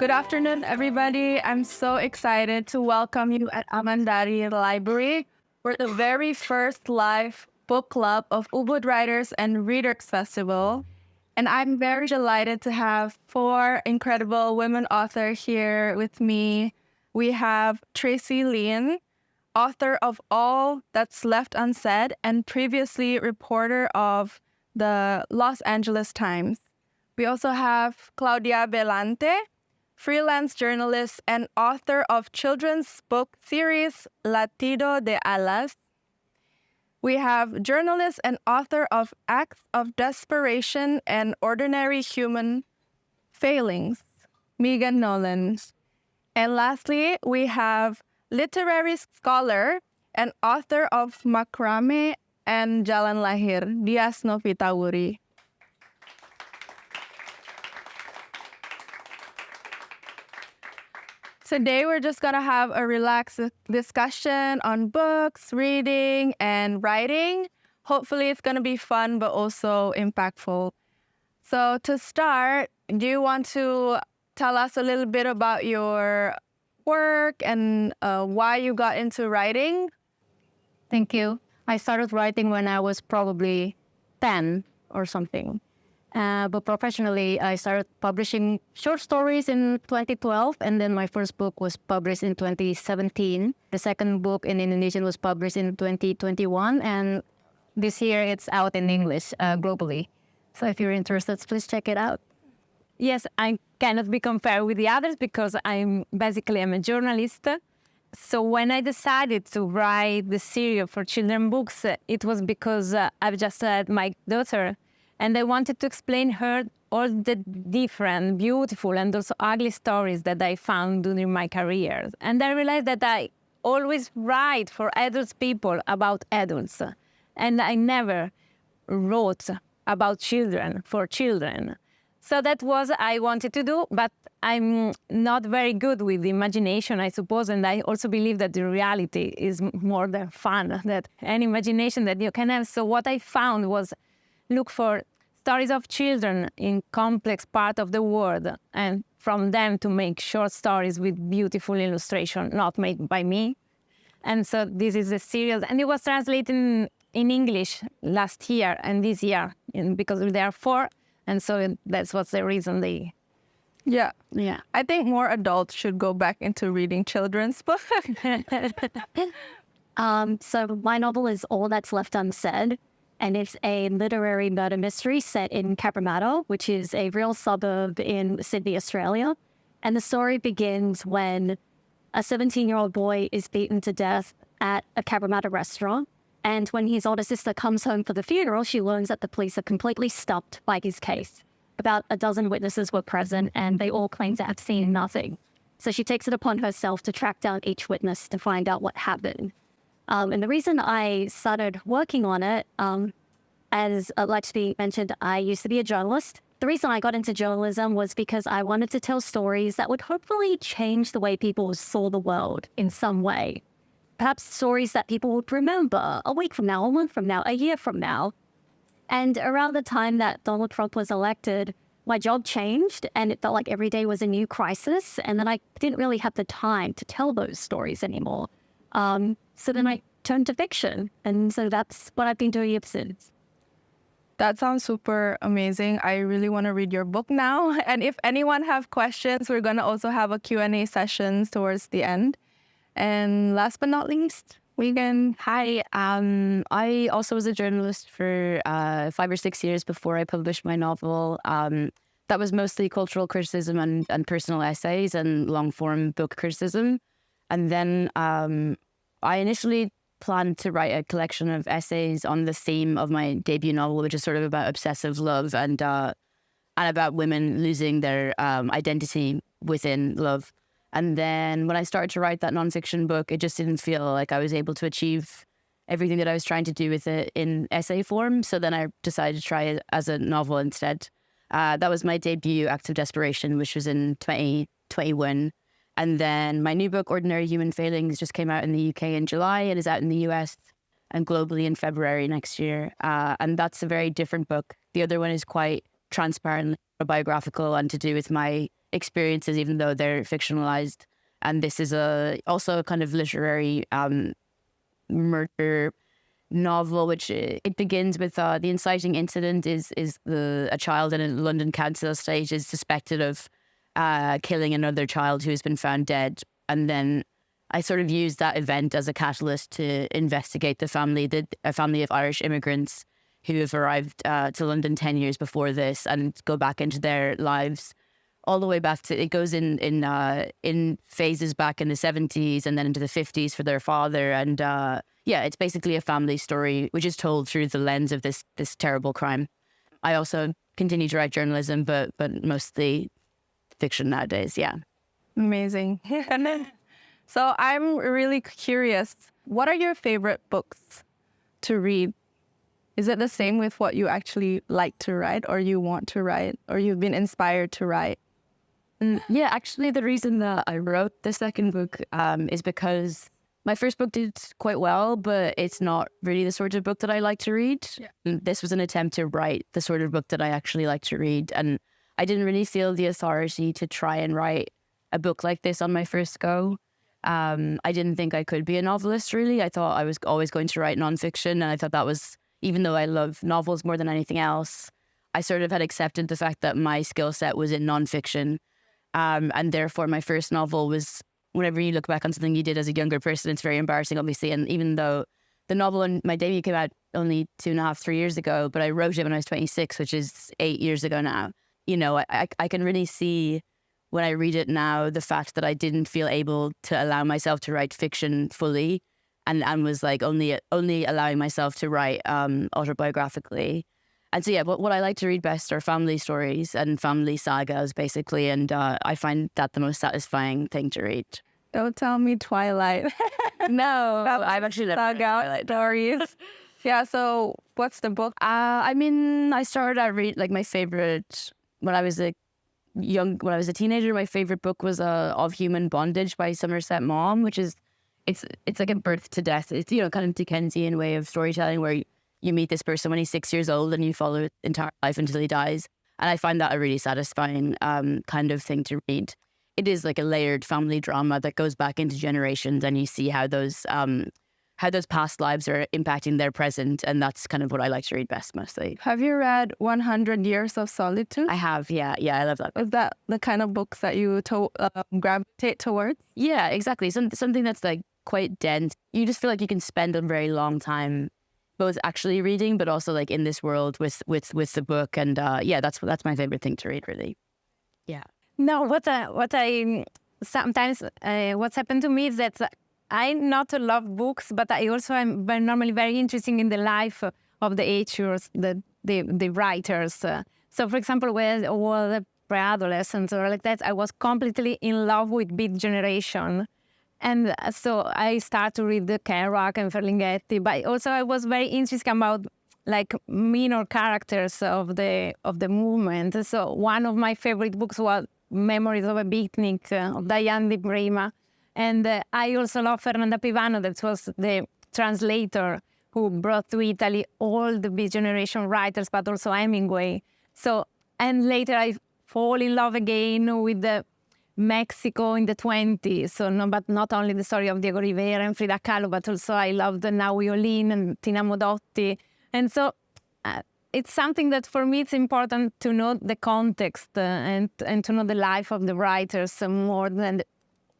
Good afternoon, everybody. I'm so excited to welcome you at Amandari Library for the very first live book club of Ubud Writers and Readers Festival. And I'm very delighted to have four incredible women authors here with me. We have Tracey Lien, author of All That's Left Unsaid and previously reporter of the Los Angeles Times. We also have Claudia Bellante, freelance journalist and author of children's book series Latido de Alas. We have journalist and author of Acts of Desperation and Ordinary Human Failings, Megan Nolan. And lastly, we have literary scholar and author of Macrame and Jalan Lahir, Novita Wuri. Today, we're just going to have a relaxed discussion on books, reading, and writing. Hopefully, it's going to be fun, but also impactful. So to start, do you want to tell us a little bit about your work and why you got into writing? Thank you. I started writing when I was probably 10 or something. But professionally, I started publishing short stories in 2012, and then my first book was published in 2017. The second book in Indonesian was published in 2021, and this year it's out in English globally. So if you're interested, please check it out. Yes, I cannot be compared with the others because I'm a journalist. So when I decided to write the series for children books, it was because I've just had my daughter, and I wanted to explain her all the different, beautiful, and also ugly stories that I found during my career. And I realized that I always write for adult people about adults, and I never wrote about children for children. So that was I wanted to do, but I'm not very good with the imagination, I suppose, and I also believe that the reality is more than fun, that any imagination that you can have. So what I found was look for stories of children in complex part of the world, and from them to make short stories with beautiful illustration, not made by me. And so this is a series, and it was translated in English last year and this year, because there are four, and so that's what's the reason they... Yeah. I think more adults should go back into reading children's books. So my novel is All That's Left Unsaid, and it's a literary murder mystery set in Cabramatta, which is a real suburb in Sydney, Australia. And the story begins when a 17-year-old boy is beaten to death at a Cabramatta restaurant. And when his older sister comes home for the funeral, she learns that the police are completely stumped by his case. About a dozen witnesses were present, and they all claim to have seen nothing. So she takes it upon herself to track down each witness to find out what happened. And the reason I started working on it, as Laksmi mentioned, I used to be a journalist. The reason I got into journalism was because I wanted to tell stories that would hopefully change the way people saw the world in some way. Perhaps stories that people would remember a week from now, a month from now, a year from now. And around the time that Donald Trump was elected, my job changed, and it felt like every day was a new crisis. And then I didn't really have the time to tell those stories anymore. So then I turned to fiction, and so that's what I've been doing ever since. That sounds super amazing. I really want to read your book now. And if anyone have questions, we're going to also have a Q&A sessions towards the end. And last but not least, Megan. Hi. I also was a journalist for 5 or 6 years before I published my novel. That was mostly cultural criticism and personal essays and long-form book criticism. And then I initially planned to write a collection of essays on the theme of my debut novel, which is sort of about obsessive love and about women losing their identity within love. And then when I started to write that nonfiction book, it just didn't feel like I was able to achieve everything that I was trying to do with it in essay form. So then I decided to try it as a novel instead. That was my debut, Acts of Desperation, which was in 2021. And then my new book, Ordinary Human Failings, just came out in the UK in July and is out in the US and globally in February next year. And that's a very different book. The other one is quite transparent, biographical, and to do with my experiences, even though they're fictionalized. And this is also a kind of literary murder novel, which it begins with the inciting incident is a child in a London council estate is suspected of killing another child who has been found dead. And then I sort of used that event as a catalyst to investigate a family of Irish immigrants who have arrived to London 10 years before this, and go back into their lives all the way back to, it goes in phases back in the 70s and then into the 50s for their father. And it's basically a family story which is told through the lens of this terrible crime. I also continue to write journalism, but mostly fiction nowadays. Yeah. Amazing. So I'm really curious, what are your favorite books to read? Is it the same with what you actually like to write, or you want to write, or you've been inspired to write? Yeah, actually, the reason that I wrote the second book is because my first book did quite well, but it's not really the sort of book that I like to read. Yeah. This was an attempt to write the sort of book that I actually like to read. And I didn't really feel the authority to try and write a book like this on my first go. I didn't think I could be a novelist, really. I thought I was always going to write nonfiction. And I thought that was, even though I love novels more than anything else, I sort of had accepted the fact that my skill set was in nonfiction. And therefore, my first novel was, whenever you look back on something you did as a younger person, it's very embarrassing, obviously. And even though the novel and my debut came out only 2.5, 3 years ago, but I wrote it when I was 26, which is 8 years ago now. You know, I can really see when I read it now, the fact that I didn't feel able to allow myself to write fiction fully, and was like only allowing myself to write autobiographically. And so, yeah, what I like to read best are family stories and family sagas, basically. And I find that the most satisfying thing to read. Don't tell me Twilight. No, I've actually never read Twilight stories. Yeah, so what's the book? I started out my favorite, when I was a teenager, my favorite book was Of Human Bondage by Somerset Maugham, which is, it's like a birth to death. It's, you know, kind of Dickensian way of storytelling where you meet this person when he's 6 years old and you follow his entire life until he dies. And I find that a really satisfying kind of thing to read. It is like a layered family drama that goes back into generations, and you see how those past lives are impacting their present. And that's kind of what I like to read best, mostly. Have you read 100 Years of Solitude? I have, yeah. I love that. Is that the kind of books that you gravitate towards? Yeah, exactly. Something that's like quite dense. You just feel like you can spend a very long time both actually reading, but also like in this world with the book. And that's my favorite thing to read, really. Yeah. No, what's happened to me is that I not love books, but I also am normally very interested in the life of the authors, the writers. So, for example, when I was a pre-adolescent or like that, I was completely in love with Beat Generation. And so I started to read the Kerouac and Ferlinghetti, but also I was very interested about like minor characters of the movement. So one of my favorite books was Memories of a Beatnik of Diane Di Prima. And I also love Fernanda Pivano, that was the translator who brought to Italy all the Beat Generation writers, but also Hemingway. So, and later I fall in love again with the Mexico in the 20s. So, no, but not only the story of Diego Rivera and Frida Kahlo, but also I loved Naui Olin and Tina Modotti. And so it's something that for me it's important to know the context and to know the life of the writers more than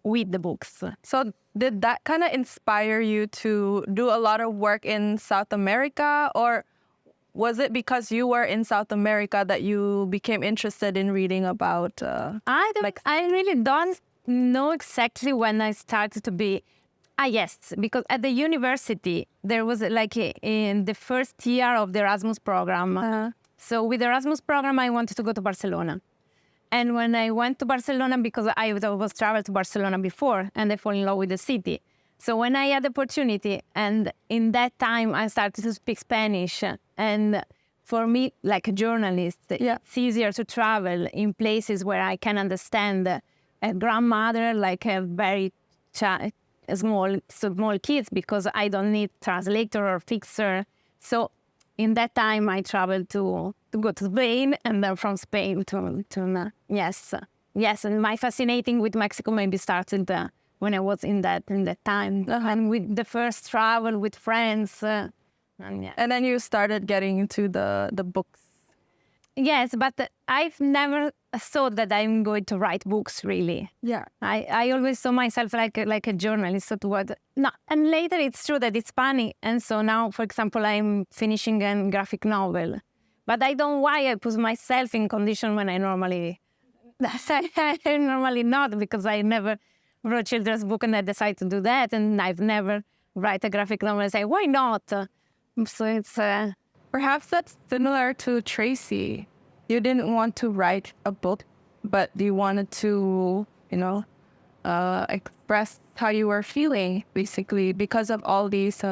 with the books. So did that kind of inspire you to do a lot of work in South America, or was it because you were in South America that you became interested in reading about? I really don't know exactly when I started to be. Yes, because at the university there was like in the first year of the Erasmus program. So with the Erasmus program, I wanted to go to Barcelona. And when I went to Barcelona, because I was traveled to Barcelona before, and I fall in love with the city. So when I had the opportunity, and in that time I started to speak Spanish, and for me, like a journalist, it's easier to travel in places where I can understand a grandmother, like a very small kids, because I don't need translator or fixer. So in that time, I traveled to go to Spain, and then from Spain to yes, and my fascinating with Mexico maybe started when I was in that time, and with the first travel with friends. And then you started getting into the books. Yes, but I've never thought that I'm going to write books, really. Yeah. I always saw myself like a journalist. No, and later it's true that it's funny. And so now, for example, I'm finishing a graphic novel. But I don't know why I put myself in condition when I normally not, because I never wrote children's book and I decided to do that. And I've never write a graphic novel and say, why not? So it's... Perhaps that's similar to Tracey. You didn't want to write a book, but you wanted to, express how you were feeling, basically, because of all these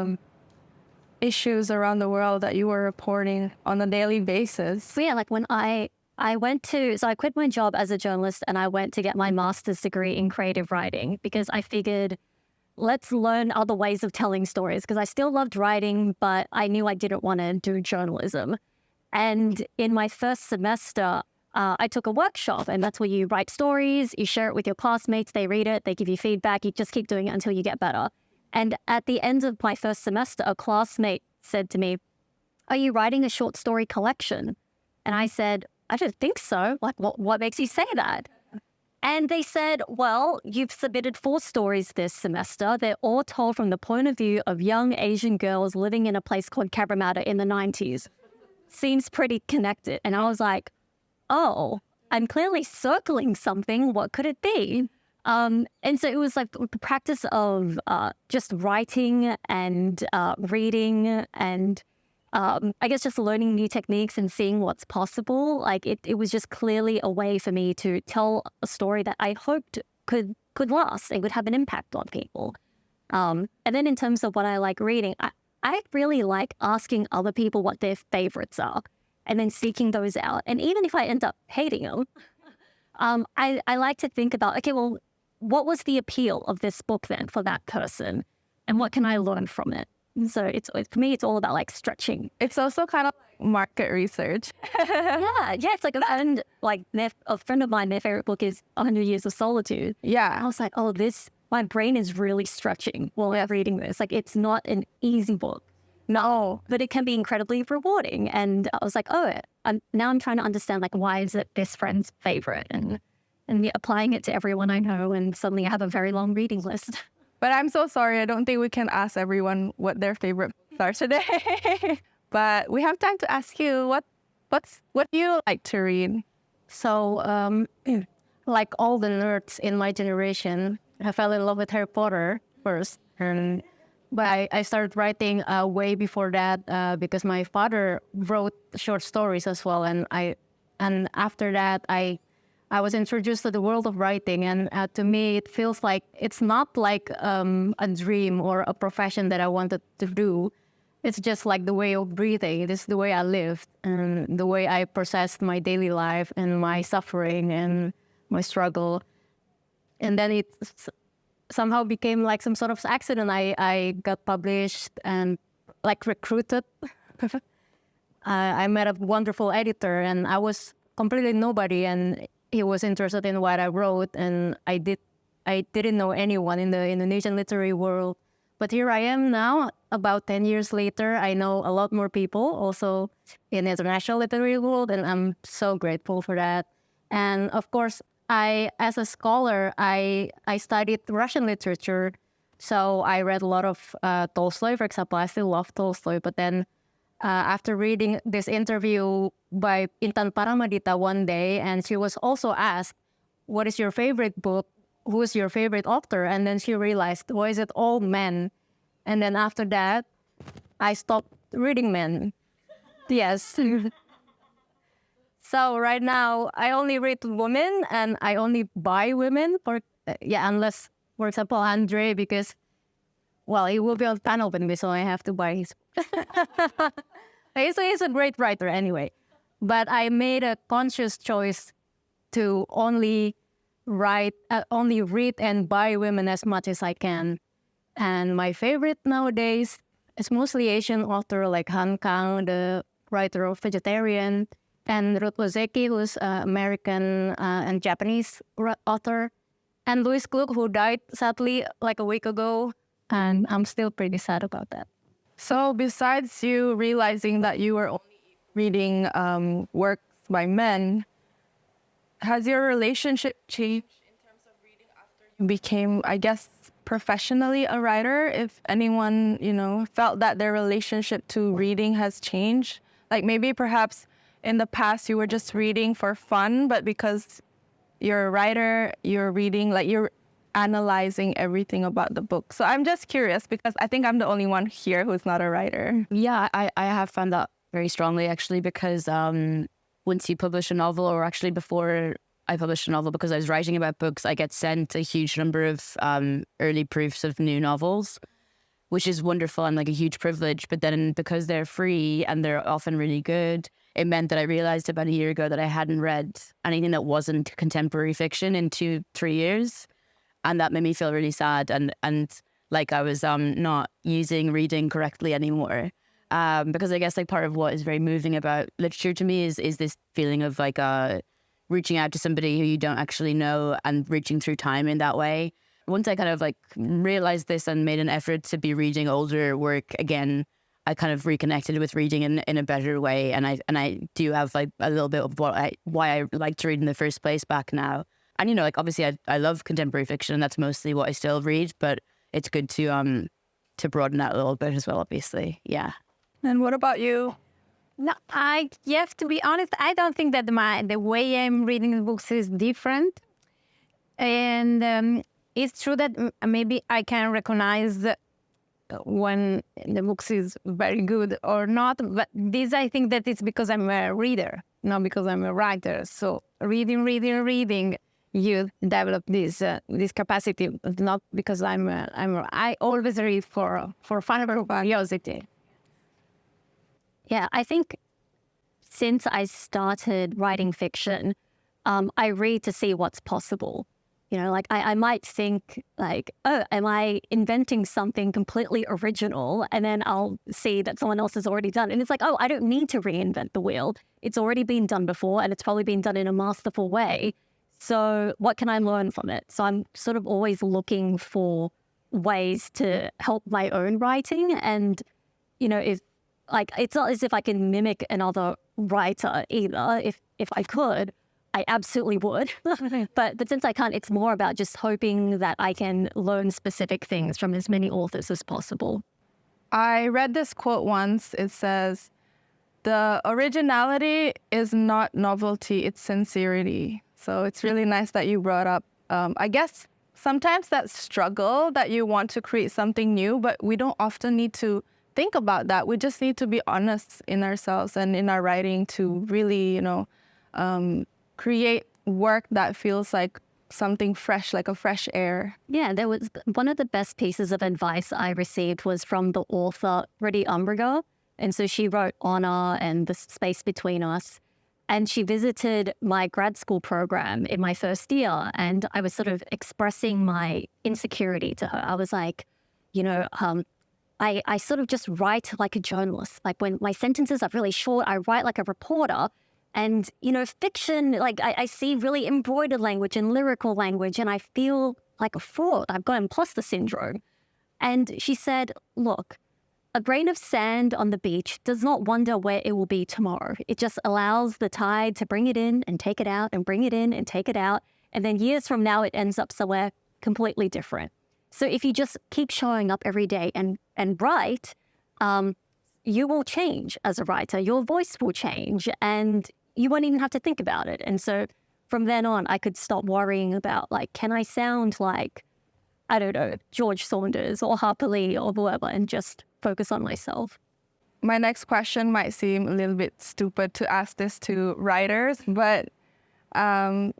issues around the world that you were reporting on a daily basis. So yeah, like when I quit my job as a journalist and I went to get my master's degree in creative writing because I figured, let's learn other ways of telling stories, because I still loved writing, but I knew I didn't want to do journalism. And in my first semester, I took a workshop, and that's where you write stories, you share it with your classmates, they read it, they give you feedback, you just keep doing it until you get better. And at the end of my first semester, a classmate said to me, are you writing a short story collection? And I said, I don't think so. Like, what makes you say that? And they said, well, you've submitted 4 stories this semester. They're all told from the point of view of young Asian girls living in a place called Cabramatta in the 90s. Seems pretty connected. And I was like, oh, I'm clearly circling something. What could it be? And so it was like the practice of just writing and reading and I guess just learning new techniques and seeing what's possible. Like it was just clearly a way for me to tell a story that I hoped could last and would have an impact on people. And then in terms of what I like reading, I really like asking other people what their favorites are and then seeking those out. And even if I end up hating them, I like to think about, okay, well, what was the appeal of this book then for that person? And what can I learn from it? So for me, it's all about like stretching. It's also kind of like market research. yeah, it's like a friend of mine, their favorite book is 100 Years of Solitude. Yeah. I was like, oh, my brain is really stretching while I'm reading this. Like, it's not an easy book. No, but it can be incredibly rewarding. And I was like, oh, I'm trying to understand, like, why is it this friend's favorite? And applying it to everyone I know, and suddenly I have a very long reading list. But I'm so sorry. I don't think we can ask everyone what their favorite books are today. But we have time to ask you what do you like to read? So, like all the nerds in my generation, I fell in love with Harry Potter first. But I started writing way before that because my father wrote short stories as well. And after that, I was introduced to the world of writing, and to me, it feels like it's not like a dream or a profession that I wanted to do. It's just like the way of breathing. It is the way I lived and the way I processed my daily life and my suffering and my struggle. And then it somehow became like some sort of accident. I got published and like recruited. I met a wonderful editor, and I was completely nobody, and he was interested in what I wrote, and I didn't know anyone in the Indonesian literary world. But here I am now, about 10 years later. I know a lot more people also in the international literary world, and I'm so grateful for that. And of course, as a scholar, I studied Russian literature, so I read a lot of Tolstoy, for example. I still love Tolstoy, but then after reading this interview by Intan Paramadita one day, and she was also asked, what is your favorite book? Who is your favorite author? And then she realized, why is it all men? And then after that, I stopped reading men. Yes. So right now, I only read women, and I only buy women, unless, for example, Andre, because, well, he will be on panel with me, so I have to buy his book. He's a great writer anyway. But I made a conscious choice to only read and buy women as much as I can. And my favorite nowadays is mostly Asian author like Han Kang, the writer of Vegetarian, and Ruth Lozecki, who's an American and Japanese author, and Louis Gluck, who died sadly like a week ago, and I'm still pretty sad about that. So besides you realizing that you were only reading works by men, has your relationship changed in terms of reading after you became, I guess, professionally a writer? If anyone, felt that their relationship to reading has changed? Like maybe perhaps in the past you were just reading for fun, but because you're a writer, you're reading, like you're analyzing everything about the book. So I'm just curious because I think I'm the only one here who's not a writer. Yeah, I have found that very strongly actually because once you publish a novel, or actually before I published a novel, because I was writing about books, I get sent a huge number of early proofs of new novels, which is wonderful and like a huge privilege. But then because they're free and they're often really good, it meant that I realized about a year ago that I hadn't read anything that wasn't contemporary fiction in 2-3 years. And that made me feel really sad and like I was not using reading correctly anymore. Because I guess like part of what is very moving about literature to me is this feeling of like reaching out to somebody who you don't actually know and reaching through time in that way. Once I kind of like realized this and made an effort to be reading older work again, I kind of reconnected with reading in a better way. And I do have like a little bit of why I like to read in the first place back now. And, like obviously I love contemporary fiction and that's mostly what I still read, but it's good to broaden out a little bit as well, obviously. Yeah. And what about you? No, to be honest, I don't think that the way I'm reading the books is different. And it's true that maybe I can recognize when the books is very good or not. But I think that it's because I'm a reader, not because I'm a writer. So reading, you develop this capacity, not because I always read for fun or curiosity. Yeah, I think since I started writing fiction, I read to see what's possible. Like I might think like, oh, am I inventing something completely original? And then I'll see that someone else has already done it. And it's like, oh, I don't need to reinvent the wheel. It's already been done before and it's probably been done in a masterful way. So what can I learn from it? So I'm sort of always looking for ways to help my own writing. And, if like, it's not as if I can mimic another writer either. If I could, I absolutely would. But since I can't, it's more about just hoping that I can learn specific things from as many authors as possible. I read this quote once. It says, "The originality is not novelty, it's sincerity." So it's really nice that you brought up, I guess, sometimes that struggle that you want to create something new, but we don't often need to think about that. We just need to be honest in ourselves and in our writing to really, create work that feels like something fresh, like a fresh air. Yeah, there was one of the best pieces of advice I received was from the author Rudy Umbriger. And so she wrote Honor and The Space Between Us. And she visited my grad school program in my first year. And I was sort of expressing my insecurity to her. I was like, I sort of just write like a journalist. Like when my sentences are really short, I write like a reporter. And, fiction, like I see really embroidered language and lyrical language, and I feel like a fraud. I've got imposter syndrome. And she said, look, a grain of sand on the beach does not wonder where it will be tomorrow. It just allows the tide to bring it in and take it out and bring it in and take it out. And then years from now, it ends up somewhere completely different. So if you just keep showing up every day and write, you will change as a writer. Your voice will change and you won't even have to think about it. And so from then on, I could stop worrying about like, can I sound like, I don't know, George Saunders or Harper Lee or whoever, and just focus on myself. My next question might seem a little bit stupid to ask this to writers, but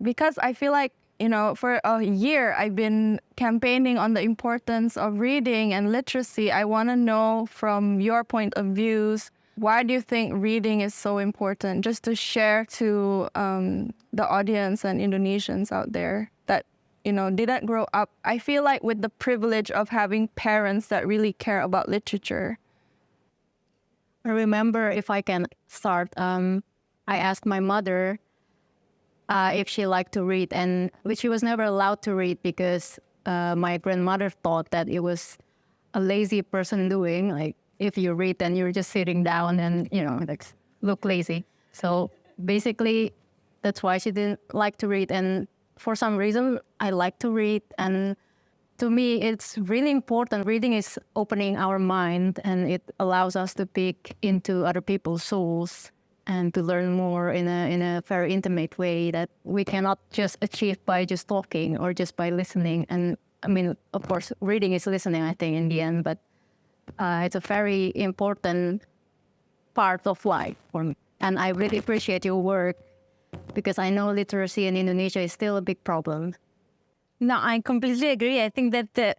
because I feel like, for a year, I've been campaigning on the importance of reading and literacy. I want to know from your point of views, why do you think reading is so important? Just to share to the audience and Indonesians out there that, didn't grow up, I feel like, with the privilege of having parents that really care about literature. I remember, if I can start, I asked my mother if she liked to read, and which she was never allowed to read because my grandmother thought that it was a lazy person doing. Like if you read, then you're just sitting down and like look lazy. So basically, that's why she didn't like to read. And for some reason, I like to read. And to me, it's really important. Reading is opening our mind, and it allows us to peek into other people's souls and to learn more in a very intimate way that we cannot just achieve by just talking or just by listening. And I mean, of course, reading is listening, I think, in the end, but it's a very important part of life for me. And I really appreciate your work because I know literacy in Indonesia is still a big problem. No, I completely agree. I think that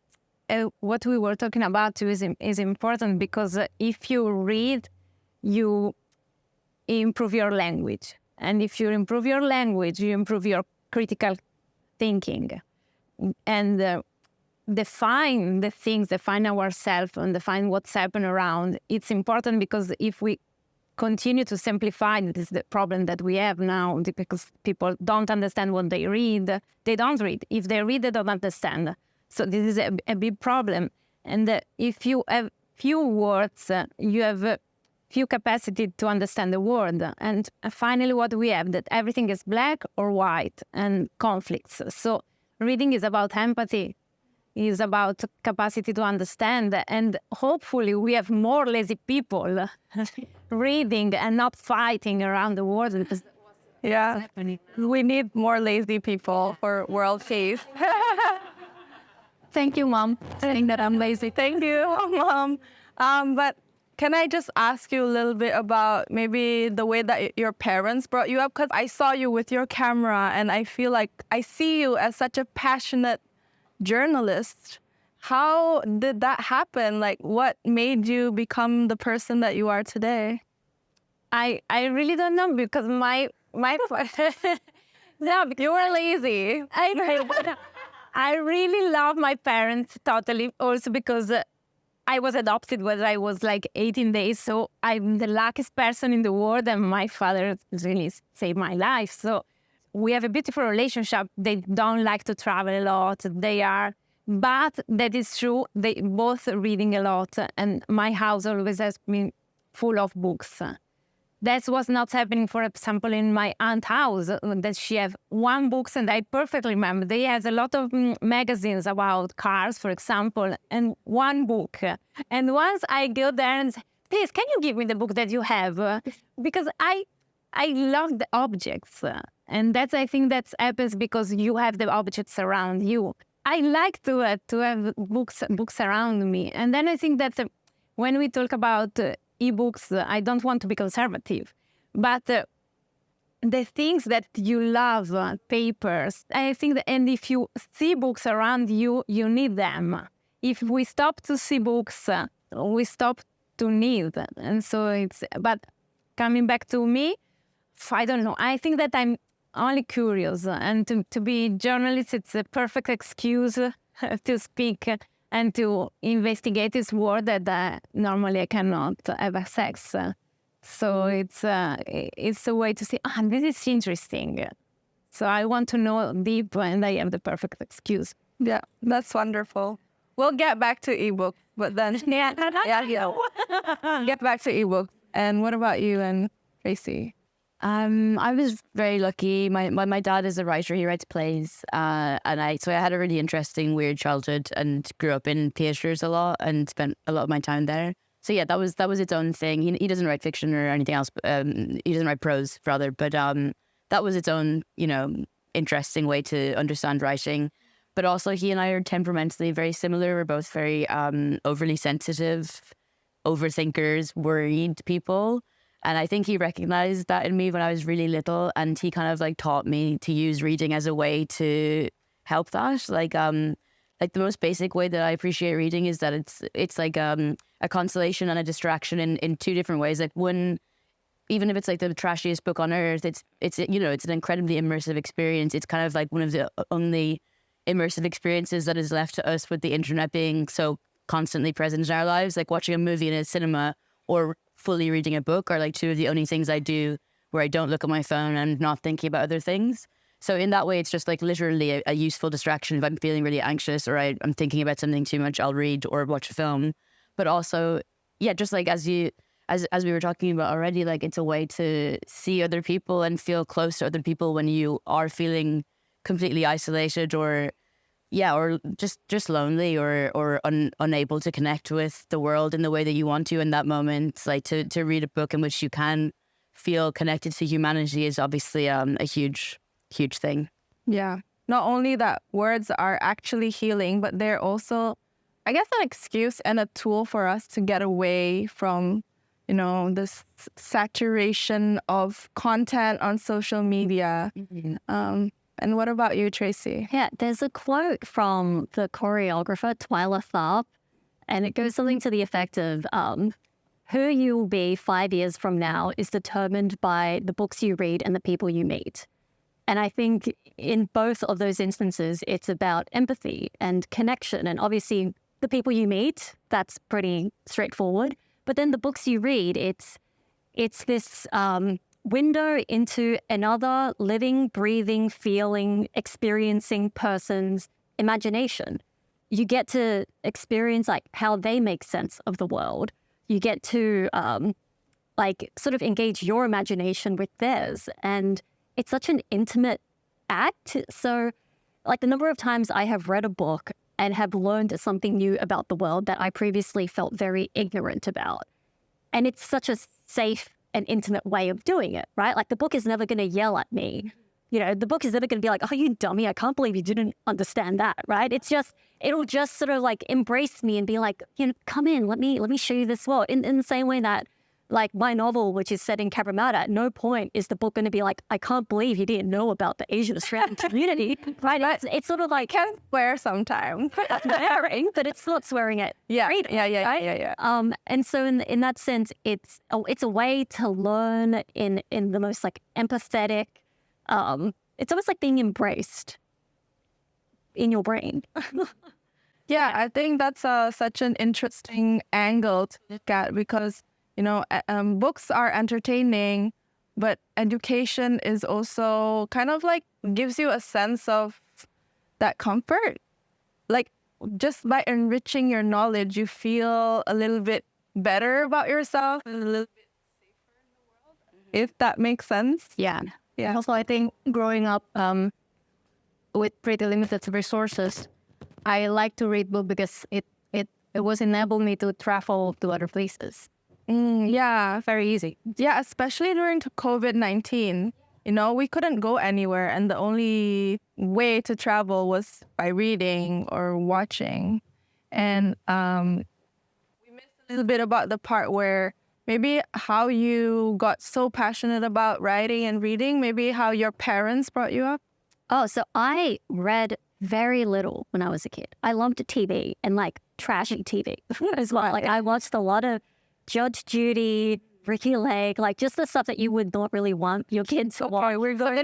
what we were talking about too is important because if you read, you improve your language. And if you improve your language, you improve your critical thinking. And define the things, define ourselves, and define what's happening around. It's important because if we continue to simplify, this is the problem that we have now, because people don't understand what they read. They don't read. If they read, they don't understand. So this is a big problem. And if you have few words, you have few capacity to understand the world. And finally, what we have, that everything is black or white and conflicts. So reading is about empathy, is about capacity to understand. And hopefully we have more lazy people reading and not fighting around the world. Because yeah, we need more lazy people for world peace. Thank you, Mom, saying that I'm lazy. Thank you, Mom. But can I just ask you a little bit about maybe the way that your parents brought you up? Because I saw you with your camera, and I feel like I see you as such a passionate journalist. How did that happen? Like, what made you become the person that you are today? I really don't know because my no, You were lazy. I really love my parents totally. Also because I was adopted when I was like 18 days, so I'm the luckiest person in the world, and my father really saved my life. So we have a beautiful relationship. They don't like to travel a lot. But that is true. They both reading a lot, and my house always has been full of books. That was not happening, for example, in my aunt's house, that she have one book, and I perfectly remember. They has a lot of magazines about cars, for example, and one book. And once I go there and say, please, can you give me the book that you have? Because I love the objects. And I think that happens because you have the objects around you. I like to have books around me. And then I think that when we talk about e-books, I don't want to be conservative, but the things that you love, papers, I think that, and if you see books around you, you need them. If we stop to see books, we stop to need them. And so but coming back to me, I don't know. I think that I'm only curious, and to be a journalist, it's a perfect excuse to speak and to investigate this world that normally I cannot have access. So it's a way to say, this is interesting. So I want to know deep, and I have the perfect excuse. Yeah, that's wonderful. We'll get back to ebook, but then get back to ebook. And what about you and Tracey? I was very lucky. My dad is a writer. He writes plays, and I had a really interesting, weird childhood, and grew up in theaters a lot, and spent a lot of my time there. So yeah, that was its own thing. He doesn't write fiction or anything else. He doesn't write prose, rather. But that was its own, interesting way to understand writing. But also, he and I are temperamentally very similar. We're both very overly sensitive, overthinkers, worried people. And I think he recognized that in me when I was really little, and he kind of taught me to use reading as a way to help that. Like the most basic way that I appreciate reading is that it's like a consolation and a distraction in two different ways. Like one, even if it's like the trashiest book on earth, it's an incredibly immersive experience. It's kind of like one of the only immersive experiences that is left to us, with the internet being so constantly present in our lives. Like watching a movie in a cinema or fully reading a book are like two of the only things I do where I don't look at my phone and not thinking about other things. So in that way, it's just like literally a useful distraction. If I'm feeling really anxious or I'm thinking about something too much, I'll read or watch a film. But also, yeah, just like as we were talking about already, like it's a way to see other people and feel close to other people when you are feeling completely isolated or just lonely or unable to connect with the world in the way that you want to in that moment. Like to read a book in which you can feel connected to humanity is obviously a huge thing. Yeah. Not only that words are actually healing, but they're also, I guess, an excuse and a tool for us to get away from, this saturation of content on social media. And what about you, Tracey? Yeah, there's a quote from the choreographer Twyla Tharp, and it goes something to the effect of, who you will be 5 years from now is determined by the books you read and the people you meet. And I think in both of those instances, it's about empathy and connection. And obviously, the people you meet, that's pretty straightforward. But then the books you read, it's this window into another living, breathing, feeling, experiencing person's imagination. You get to experience like how they make sense of the world. You get to sort of engage your imagination with theirs. And it's such an intimate act. So like the number of times I have read a book and have learned something new about the world that I previously felt very ignorant about. And it's such a safe and intimate way of doing it, right? Like the book is never going to yell at me. The book is never going to be like, oh, you dummy, I can't believe you didn't understand that, right? It'll just sort of like embrace me and be like, come in, let me show you this world. In the same way that like my novel, which is set in Cabramatta, at no point is the book going to be like, I can't believe you didn't know about the Asian Australian community, right? It's sort of like, Can swear sometimes. swearing, but it's not swearing at freedom, right? Yeah. And so in that sense, it's a way to learn in the most like empathetic. It's almost like being embraced in your brain. Yeah, I think that's such an interesting angle to look at because, books are entertaining, but education is also kind of like gives you a sense of that comfort. Like just by enriching your knowledge, you feel a little bit better about yourself and a little bit safer in the world, if that makes sense. Yeah. Yeah. Also, I think growing up with pretty limited resources, I like to read books because it was enabled me to travel to other places. Yeah. Very easy. Yeah, especially during COVID-19. We couldn't go anywhere, and the only way to travel was by reading or watching. And we missed a little bit about the part where maybe how you got so passionate about writing and reading, maybe how your parents brought you up. Oh, so I read very little when I was a kid. I loved TV and like trashy TV as well. Like I watched a lot of Judge Judy, Ricky Lake, like just the stuff that you would not really want your kids to watch. We're going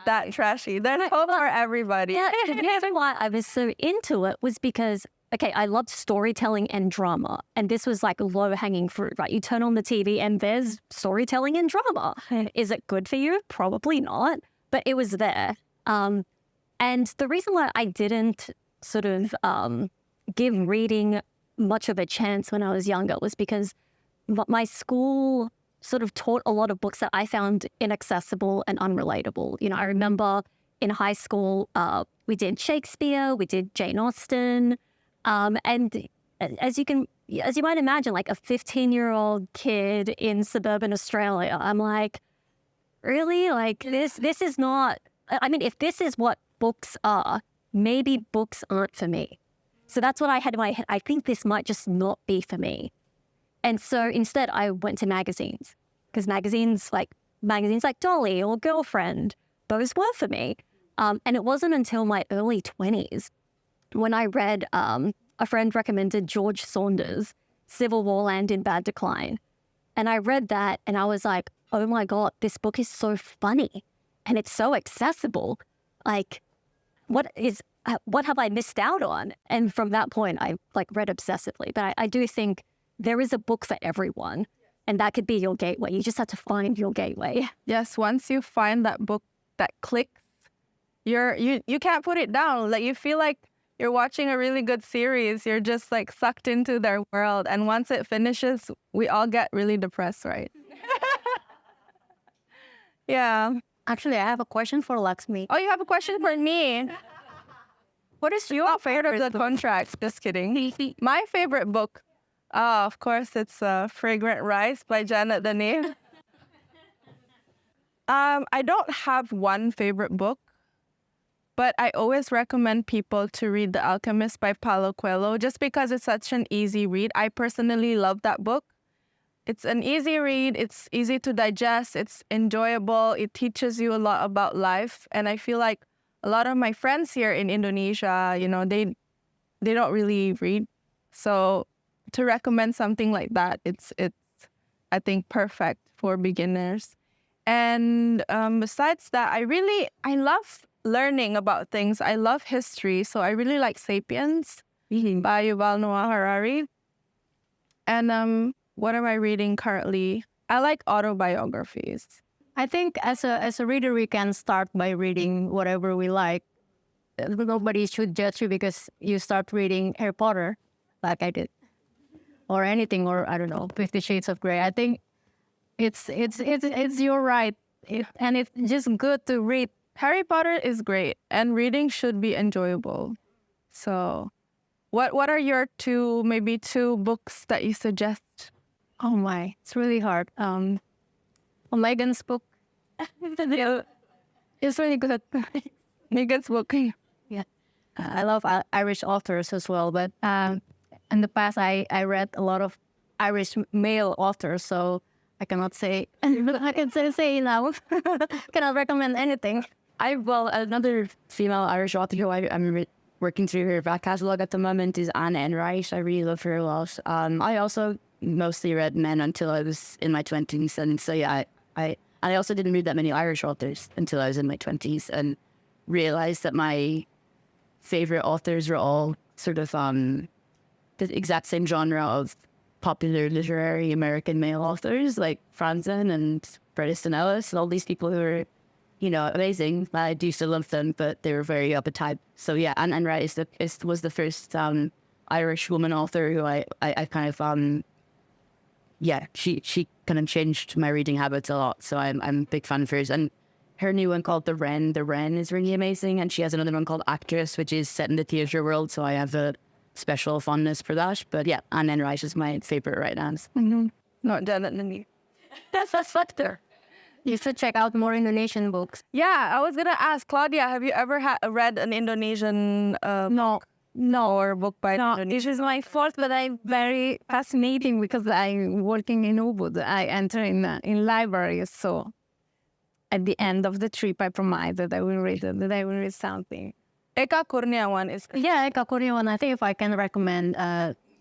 that trashy. That's all for everybody. Yeah, the reason why I was so into it was because, okay, I loved storytelling and drama. And this was like low-hanging fruit, right? You turn on the TV and there's storytelling and drama. Is it good for you? Probably not. But it was there. And the reason why I didn't sort of give reading much of a chance when I was younger was because my school sort of taught a lot of books that I found inaccessible and unrelatable. I remember in high school, we did Shakespeare, we did Jane Austen, and as you might imagine, like a 15-year-old kid in suburban Australia, I'm like, really? Like this is not, I mean, if this is what books are, maybe books aren't for me. So that's what I had in my head. I think this might just not be for me. And so instead I went to magazines because magazines like Dolly or Girlfriend, those were for me. And it wasn't until my early 20s when I read, a friend recommended George Saunders' Civil War Land in Bad Decline. And I read that and I was like, oh my God, this book is so funny and it's so accessible. Like, what have I missed out on? And from that point, I like read obsessively. But I do think there is a book for everyone. And that could be your gateway. You just have to find your gateway. Yes, once you find that book that clicks, you can't put it down. Like, you feel like you're watching a really good series. You're just like sucked into their world. And once it finishes, we all get really depressed, right? Yeah. Actually, I have a question for Laksmi. Oh, you have a question for me? What is your favorite the contract? Just kidding. My favorite book, of course, it's Fragrant Rice by Janet De Neefe. I don't have one favorite book, but I always recommend people to read The Alchemist by Paulo Coelho just because it's such an easy read. I personally love that book. It's an easy read. It's easy to digest. It's enjoyable. It teaches you a lot about life. And I feel like a lot of my friends here in Indonesia, they don't really read. So to recommend something like that, it's I think perfect for beginners. And besides that, I love learning about things. I love history. So I really like Sapiens by Yuval Noah Harari. And what am I reading currently? I like autobiographies. I think as a reader, we can start by reading whatever we like. Nobody should judge you because you start reading Harry Potter, like I did, or anything, or I don't know, 50 Shades of Grey. I think it's your right, and it's just good to read. Harry Potter is great, and reading should be enjoyable. So, what are your maybe two books that you suggest? Oh my, it's really hard. Megan's book. It's really good. Megan's book. Yeah. I love Irish authors as well, but in the past I read a lot of Irish male authors, so I cannot say. I can say now. Cannot recommend anything. Another female Irish author who I'm working through her back catalogue at the moment is Anne Enright. I really love her a lot. I also mostly read men until I was in my 20s, and so yeah, I also didn't read that many Irish authors until I was in my 20s, and realized that my favorite authors were all sort of the exact same genre of popular literary American male authors like Franzen and Bret Easton Ellis and all these people who are, amazing. I do still love them, but they were very up a type. So yeah, Anne Enright was the first Irish woman author who I kind of she kind of changed my reading habits a lot. So I'm a big fan of hers. And her new one called The Wren is really amazing. And she has another one called Actress, which is set in the theatre world. So I have a special fondness for that. But yeah, Anne Enright is my favorite right now. Mm-hmm. Not Janet De Neefe. That's factor. You should check out more Indonesian books. Yeah, I was gonna ask Claudia, have you ever read an Indonesian No, or book by Indonesian? this is my fourth, but I'm very fascinating because I'm working in Ubud. I enter in libraries, so at the end of the trip, I promise that I will read something. Eka Kurniawan is Eka Kurniawan. I think if I can recommend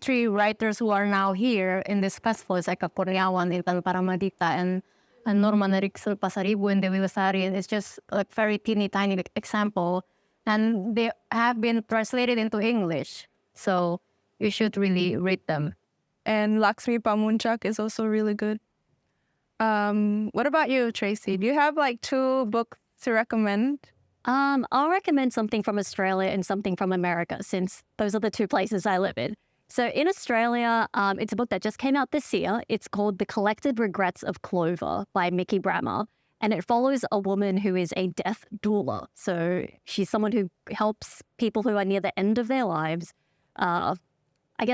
3 writers who are now here in this festival is Eka Kurniawan, Intan Paramadita, and Norman Eriksul Pasaribu and Dewi Lestari. It's just a very teeny tiny example. And they have been translated into English. So you should really read them. And Laksmi Pamuncak is also really good. What about you, Tracey? Do you have 2 books to recommend? I'll recommend something from Australia and something from America, since those are the 2 places I live in. So in Australia, it's a book that just came out this year. It's called The Collected Regrets of Clover by Mickey Brammer. And it follows a woman who is a death doula. So she's someone who helps people who are near the end of their lives,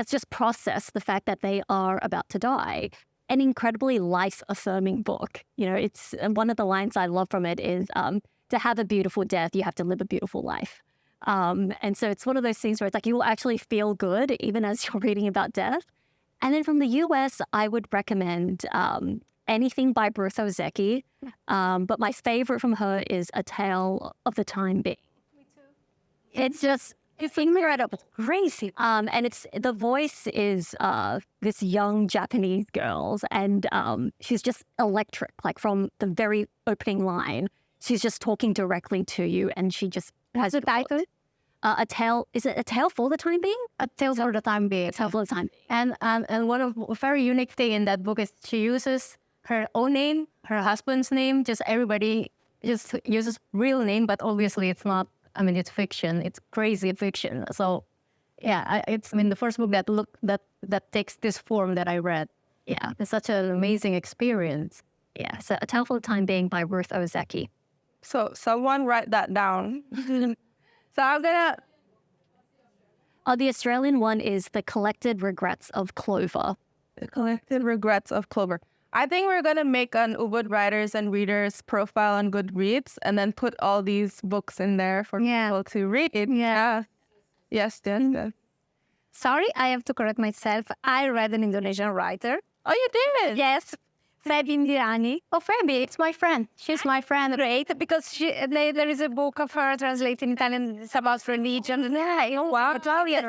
just process the fact that they are about to die. An incredibly life-affirming book. It's one of the lines I love from it is, to have a beautiful death, you have to live a beautiful life. And so it's one of those things where it's you will actually feel good even as you're reading about death. And then from the US, I would recommend anything by Ruth Ozeki. But my favorite from her is A Tale of the Time Being. Me too. It's incredible, crazy. And the voice is this young Japanese girl, and she's just electric. From the very opening line, she's just talking directly to you, and she just has a title. A Tale, is it A Tale for the Time Being? A Tale for the Time Being. A Tale for the Time Being. And one of a very unique thing in that book is she uses her own name, her husband's name, just everybody just uses real name, but obviously it's not, I mean, it's fiction. It's crazy fiction. So yeah, it's, I mean, the first book that takes this form that I read. Yeah, it's such an amazing experience. Yeah, so A Tale for the Time Being by Ruth Ozeki. So someone write that down. So I'm gonna. The Australian one is The Collected Regrets of Clover. The Collected Regrets of Clover. I think we're gonna make an Ubud Writers and Readers profile on Goodreads and then put all these books in there for people to read. Yeah. Yes, yes. Sorry, I have to correct myself. I read an Indonesian writer. Oh, you did? Yes, Febi Indirani. Oh, Febi, it's my friend. She's my friend. Great, because there is a book of her translated in Italian. It's about religion. Wow. Italian.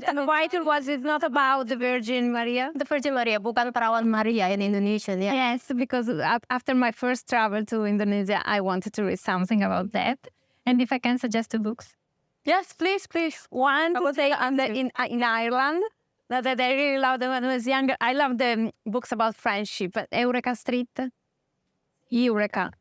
And the writer was, it's not about the Virgin Maria. The Virgin Maria, bukan Perawan Maria in Indonesia. Yeah. Yes, because after my first travel to Indonesia, I wanted to read something about that. And if I can suggest two books. Yes, please. One was in Ireland. That I really loved when I was younger. I love the books about friendship. Eureka Street. Eureka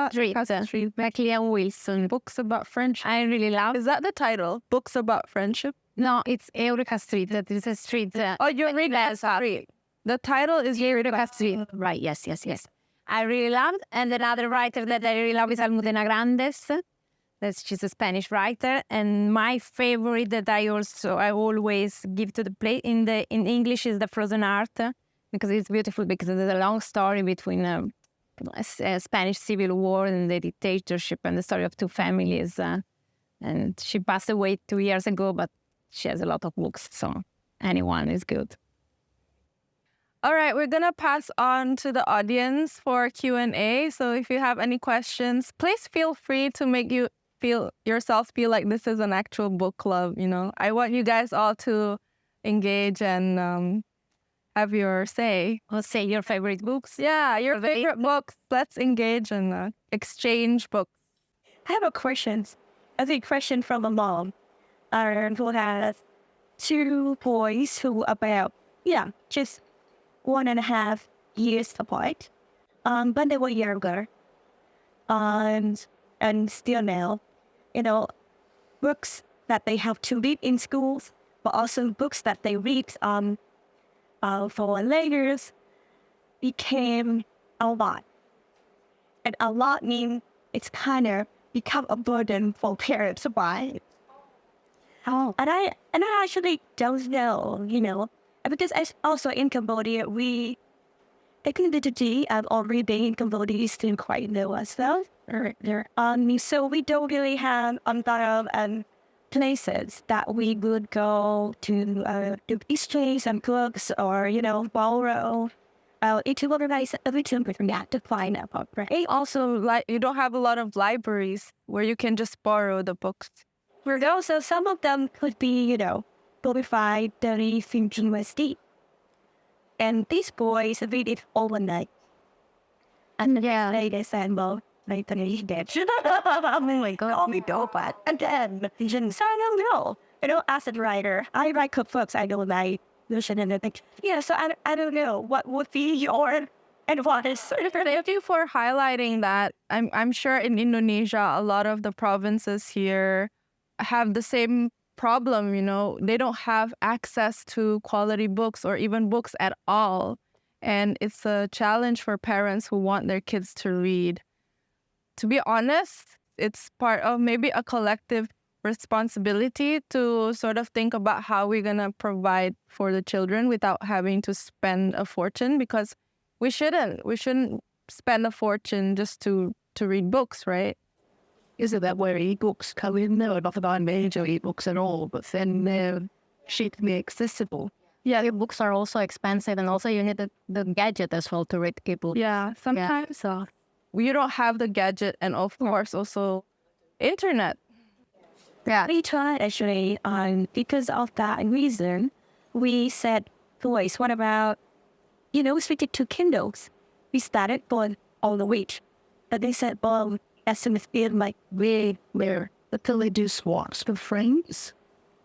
Street. By Clean Wilson. Books about friendship. I really love. Is that the title? Books about friendship? No, it's Eureka Street. That is a street. Eureka Street. The title is Eureka Street. Right, yes. I really loved. And another writer that I really love is Almudena Grandes. She's a Spanish writer, and my favorite that I always give to the play in English is The Frozen Heart, because it's beautiful, because there's a long story between a Spanish Civil War and the dictatorship, and the story of two families. And she passed away 2 years ago, but she has a lot of books, so anyone is good. All right, we're gonna pass on to the audience for Q&A. So if you have any questions, please feel free to make yourself feel like this is an actual book club. I want you guys all to engage and have your say. Or say your favorite books. Yeah, your favorite books. Let's engage and exchange books. I have a question. Question from a mom who has two boys who are about, just 1.5 years apart. But they were younger. And still now, books that they have to read in schools, but also books that they read for later became a lot. And a lot means it's kind of become a burden for parents to buy. Oh. And I actually don't know, because also in Cambodia, the community or reading in Cambodia is still quite new as well. So we don't really have a lot of places that we would go to exchange some books or, borrow. It will be nice to find a book, right? Also, you don't have a lot of libraries where you can just borrow the books. But also, some of them could be, 45, 30, 50 USD. And these boys read it overnight. And they said, well, later he's dead. Oh my God. Call me Dopat. And then, so I don't know. As a writer, I write cookbooks. I don't like version and everything. Yeah, so I don't know what would be your advice. Thank you for highlighting that. I'm sure in Indonesia, a lot of the provinces here have the same problem. They don't have access to quality books or even books at all. And it's a challenge for parents who want their kids to read. To be honest, it's part of maybe a collective responsibility to sort of think about how we're going to provide for the children without having to spend a fortune, because we shouldn't spend a fortune just to read books, right? Isn't that where ebooks come in? No, not that I major ebooks at all, but then they're cheaply accessible. Yeah, the books are also expensive, and also you need the gadget as well to read ebooks. Yeah, sometimes you don't have the gadget, and of course also internet. Yeah, we tried actually. Because of that reason, we said, boys, what about switch it to Kindles? We started going all the way, but they said, well, as soon as it like way But can they do swaps for friends?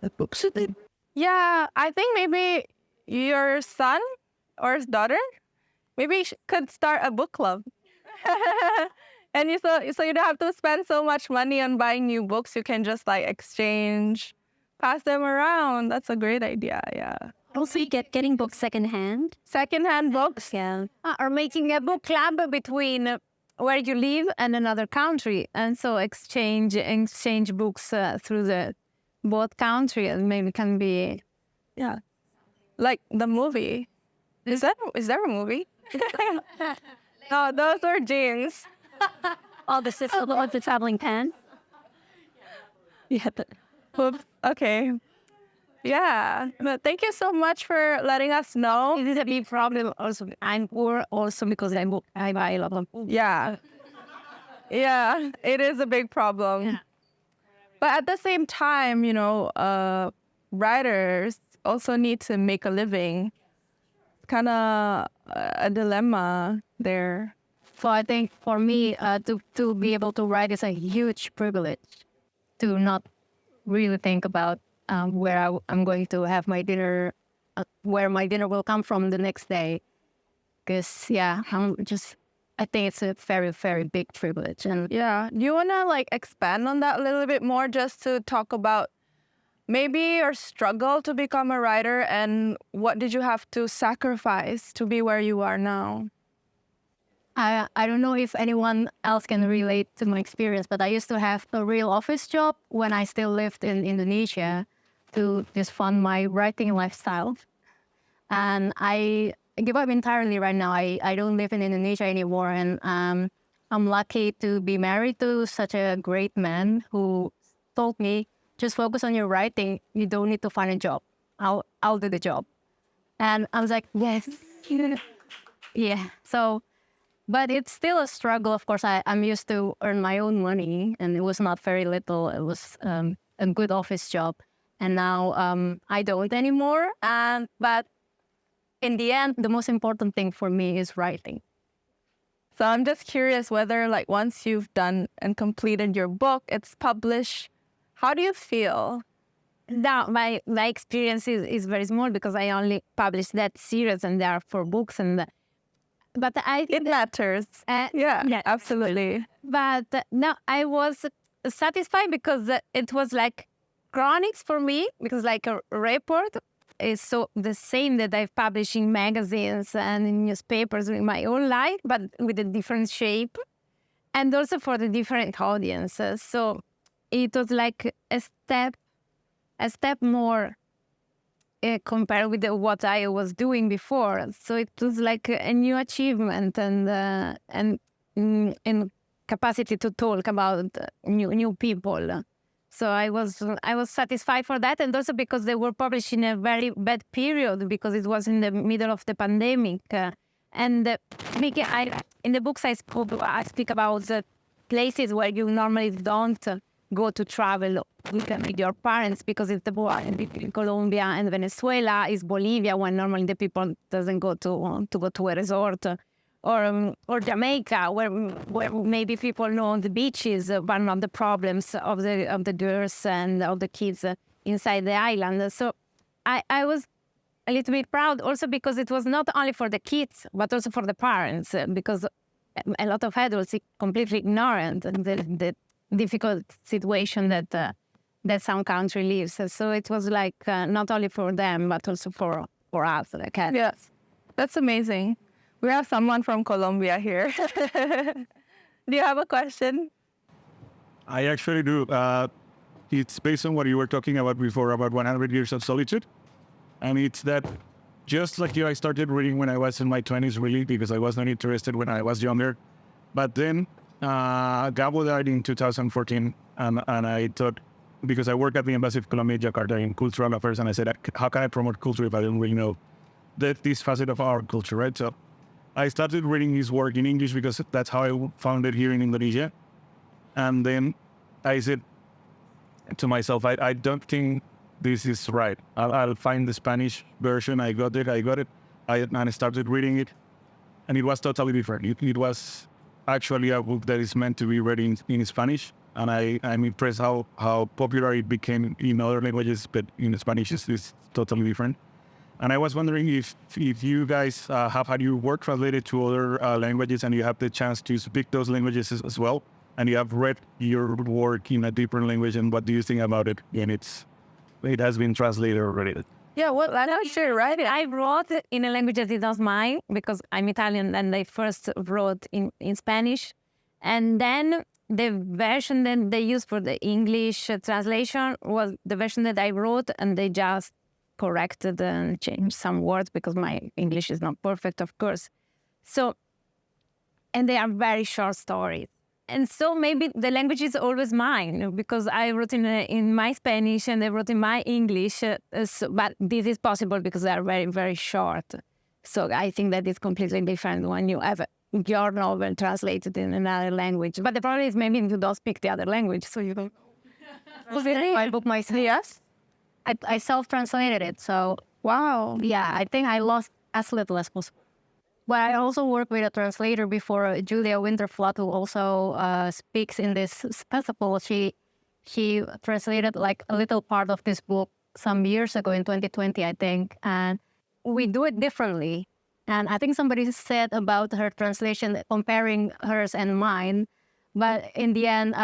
The books that they... Yeah, I think maybe your son or his daughter maybe could start a book club. And so you don't have to spend so much money on buying new books. You can just like exchange, pass them around. That's a great idea. Yeah. Also, getting books secondhand. Secondhand books. Yeah. Or making a book club between where you live and another country, and so exchange books through the both country, and maybe can be Yeah. Like the movie. Is there a movie? No, those are jeans. All the traveling pants. Yeah. Oops. Okay. Yeah. But thank you so much for letting us know. It is a big problem. Also, I'm poor also because I buy a lot of books. Yeah. Yeah, it is a big problem. Yeah. But at the same time, writers also need to make a living. Kind of a dilemma there. So I think for me, to be able to write is a huge privilege. To not really think about where I'm going to have my dinner, where my dinner will come from the next day. Because I think it's a very, very big privilege. And Yeah. Do you want to like expand on that a little bit more, just to talk about maybe your struggle to become a writer and what did you have to sacrifice to be where you are now? I don't know if anyone else can relate to my experience, but I used to have a real office job when I still lived in Indonesia to just fund my writing lifestyle. And I give up entirely right now. I don't live in Indonesia anymore. And I'm lucky to be married to such a great man who told me, just focus on your writing. You don't need to find a job. I'll do the job. And I was like, yes. Yeah. So, but it's still a struggle. Of course, I'm used to earn my own money, and it was not very little. It was a good office job. And now I don't anymore. But in the end, the most important thing for me is writing. So I'm just curious whether like once you've done and completed your book, it's published, how do you feel? Now, my experience is very small because I only published that series and there are 4 books. But It matters. Yeah, absolutely. But no, I was satisfied because it was like chronics for me, because like a report is so the same that I've published in magazines and in newspapers in my whole life, but with a different shape, and also for the different audiences. So it was like a step more compared with what I was doing before. So it was like a new achievement and capacity to talk about new people. So I was satisfied for that, and also because they were published in a very bad period because it was in the middle of the pandemic. In the books I speak about the places where you normally don't go to travel with your parents, because it's the war in Colombia and Venezuela, is Bolivia, when normally the people doesn't go to go to a resort, or Jamaica, where maybe people know the beaches but not the problems of the girls and of the kids inside the island. So I was a little bit proud also because it was not only for the kids but also for the parents, because a lot of adults are completely ignorant the difficult situation that some country lives. So it was like not only for them but also for us. Like, Yes, that's amazing. We have someone from Colombia here. Do you have a question? I actually do. It's based on what you were talking about before, about 100 Years of Solitude. And it's that, just like you, I started reading when I was in my 20s, really, because I was not interested when I was younger. But then Gabo died in 2014, and I thought, because I work at the Embassy of Colombia, Jakarta, in cultural affairs, and I said, how can I promote culture if I don't really know this facet of our culture, right? So I started reading his work in English because that's how I found it here in Indonesia. And then I said to myself, I don't think this is right. I'll find the Spanish version. I got it. And I started reading it. And it was totally different. It was actually a book that is meant to be read in Spanish. and I'm impressed how popular it became in other languages, but in Spanish is totally different. And I was wondering if you guys have had your work translated to other languages, and you have the chance to speak those languages as well, and you have read your work in a different language, and what do you think about it? And it has been translated already. Yeah, what language did you write it? I wrote in a language that is not mine because I'm Italian, and I first wrote in Spanish. And then the version that they used for the English translation was the version that I wrote, and they just corrected and changed some words because my English is not perfect, of course. So, and they are very short stories. And so maybe the language is always mine because I wrote in my Spanish and I wrote in my English. But this is possible because they are very, very short. So I think that is completely different when you have your novel translated in another language. But the problem is maybe you don't speak the other language, so you don't. My book myself. Yes. I self-translated it, so Wow. yeah, I think I lost as little as possible. But I also worked with a translator before, Julia Winterflood, who also speaks in this festival. She translated like a little part of this book some years ago in 2020, I think, and we do it differently. And I think somebody said about her translation, comparing hers and mine, but in the end,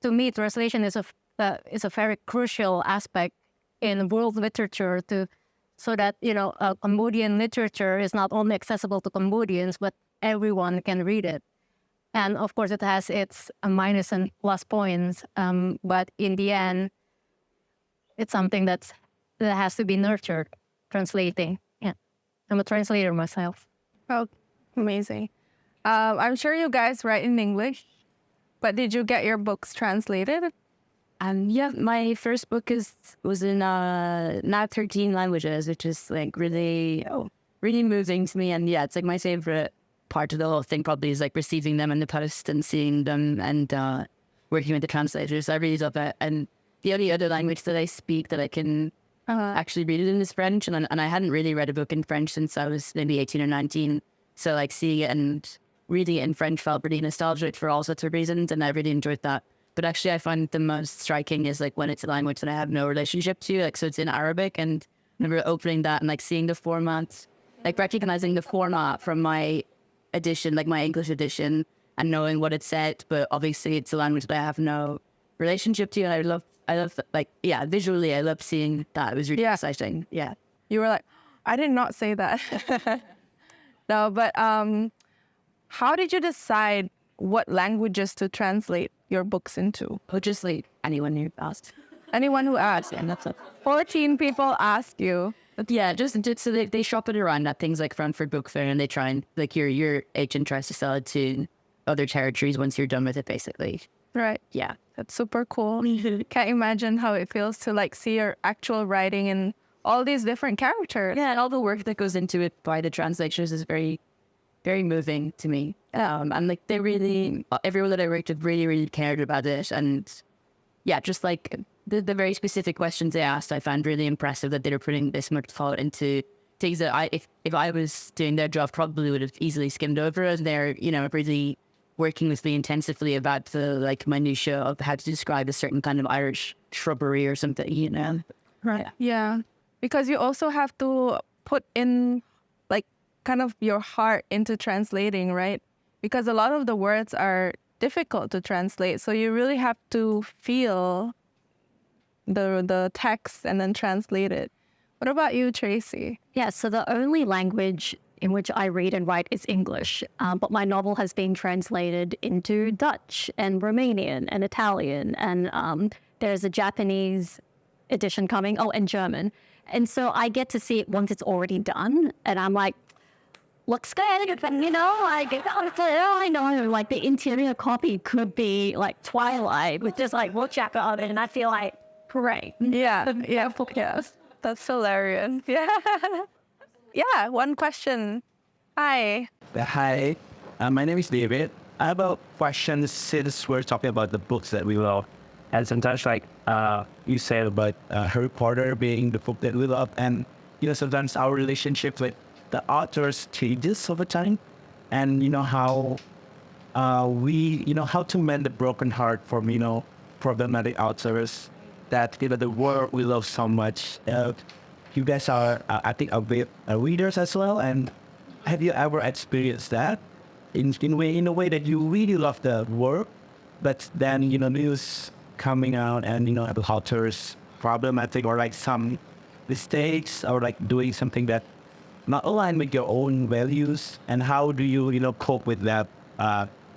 to me, translation is a very crucial aspect in world literature so that, Cambodian literature is not only accessible to Cambodians, but everyone can read it. And of course, it has its minus and plus points. But in the end, it's something that has to be nurtured, translating. Yeah, I'm a translator myself. Oh, amazing. I'm sure you guys write in English, but did you get your books translated? Yeah, my first book was in now 13 languages, which is like really moving to me. And yeah, it's like my favorite part of the whole thing probably is like receiving them in the post and seeing them and working with the translators. I really love it. And the only other language that I speak that I can actually read it in is French. And I hadn't really read a book in French since I was maybe 18 or 19. So like seeing it and reading it in French felt really nostalgic for all sorts of reasons. And I really enjoyed that. But actually, I find the most striking is like when it's a language that I have no relationship to, like so it's in Arabic, and I remember opening that and like seeing the format, like recognizing the format from my edition, like my English edition, and knowing what it said. But obviously, it's a language that I have no relationship to, and I love like visually, I love seeing that. It was really exciting. Yeah, You were like, I did not say that. No, but how did you decide what languages to translate your books into? or just like anyone who asked. Anyone who asked. And that's it. 14 people asked you. Yeah, just so they shop it around at things like Frankfurt Book Fair, and they try and like your agent tries to sell it to other territories once you're done with it, basically. Right. Yeah. That's super cool. Can't imagine how it feels to like see your actual writing in all these different characters. Yeah, and all the work that goes into it by the translators is very, very moving to me. And like they really, everyone that I worked with really, really cared about it. And yeah, just like the very specific questions they asked, I found really impressive that they were putting this much thought into things that if I was doing their job, probably would have easily skimmed over. And they're, really working with me intensively about the like minutiae of how to describe a certain kind of Irish shrubbery or something, Right. Yeah. Because you also have to put in like kind of your heart into translating, right? Because a lot of the words are difficult to translate. So you really have to feel the text and then translate it. What about you, Tracey? Yeah, so the only language in which I read and write is English, but my novel has been translated into Dutch and Romanian and Italian, and there's a Japanese edition coming, and German. And so I get to see it once it's already done, and I'm like, looks good, I know, like the interior copy could be like Twilight with just like one chapter of it, and I feel like, great. Yeah. That's hilarious. Yeah. Yeah, one question. Hi. Hi, my name is David. I have a question since we're talking about the books that we love. And sometimes like you said about Harry Potter being the book that we love. And, sometimes our relationship with the authors changes over time. And how how to mend the broken heart from, problematic authors that, the world we love so much. You guys are, I think, a bit readers as well. And have you ever experienced that in a way that you really love the work, but then, news coming out and, the authors problematic or like some mistakes or like doing something that not aligned with your own values? And how do you, cope with that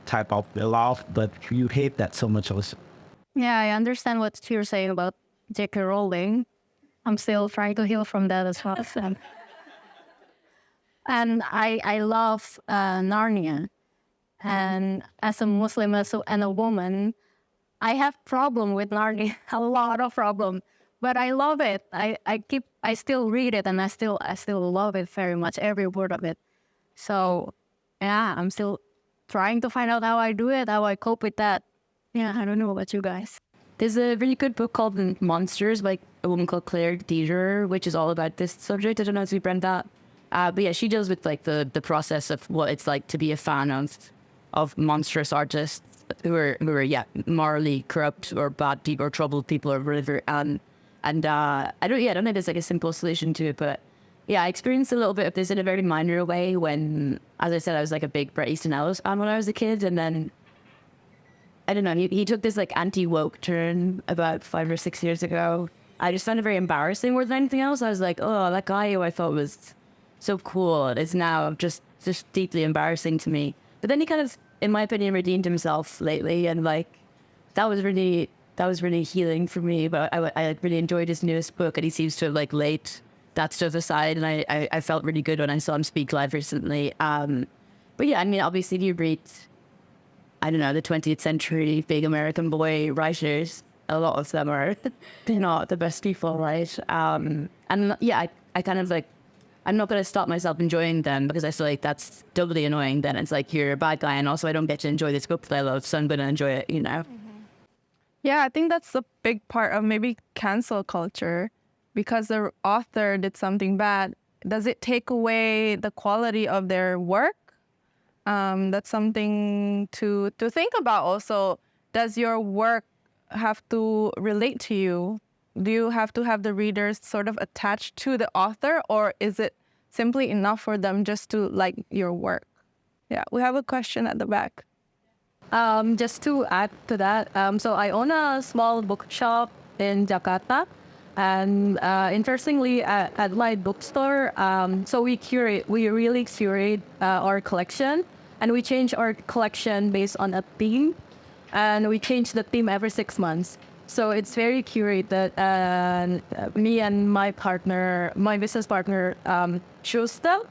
type of love, but you hate that so much also? Yeah, I understand what you're saying about J.K. Rowling. I'm still trying to heal from that as well. And I love Narnia. And as a Muslim and a woman, I have problem with Narnia, a lot of problem. But I love it. I still read it, and I still love it very much, every word of it. So yeah, I'm still trying to find out how I do it, how I cope with that. Yeah, I don't know about you guys. There's a really good book called Monsters by a woman called Claire Deeter, which is all about this subject. I don't know if you've read that. But yeah, she deals with like the process of what it's like to be a fan of monstrous artists who are morally corrupt or bad people or troubled people or whatever. And I don't know there's like a simple solution to it, but yeah, I experienced a little bit of this in a very minor way when, as I said, I was like a big Bret Easton Ellis fan when I was a kid, and then I don't know, he took this like anti-woke turn about 5 or 6 years ago. I just found it very embarrassing more than anything else. I was like, oh, that guy who I thought was so cool is now just deeply embarrassing to me. But then he kind of, in my opinion, redeemed himself lately, and like that was really healing for me. But I really enjoyed his newest book, and he seems to have like laid that stuff aside, and I felt really good when I saw him speak live recently. But yeah, I mean, obviously, if you read, I don't know, the 20th century big American boy writers, a lot of them are they're not the best people, right? And yeah, I kind of like, I'm not going to stop myself enjoying them because I feel like that's doubly annoying. Then it's like you're a bad guy, and also I don't get to enjoy this book that I love, so I'm going to enjoy it, Yeah, I think that's a big part of maybe cancel culture, because the author did something bad. Does it take away the quality of their work? That's something to think about also. Does your work have to relate to you? Do you have to have the readers sort of attached to the author, or is it simply enough for them just to like your work? Yeah, we have a question at the back. Just to add to that, so I own a small bookshop in Jakarta, and interestingly, at my bookstore, so we really curate our collection, and we change our collection based on a theme, and we change the theme every 6 months. So it's very curated, and me and my business partner, choose them.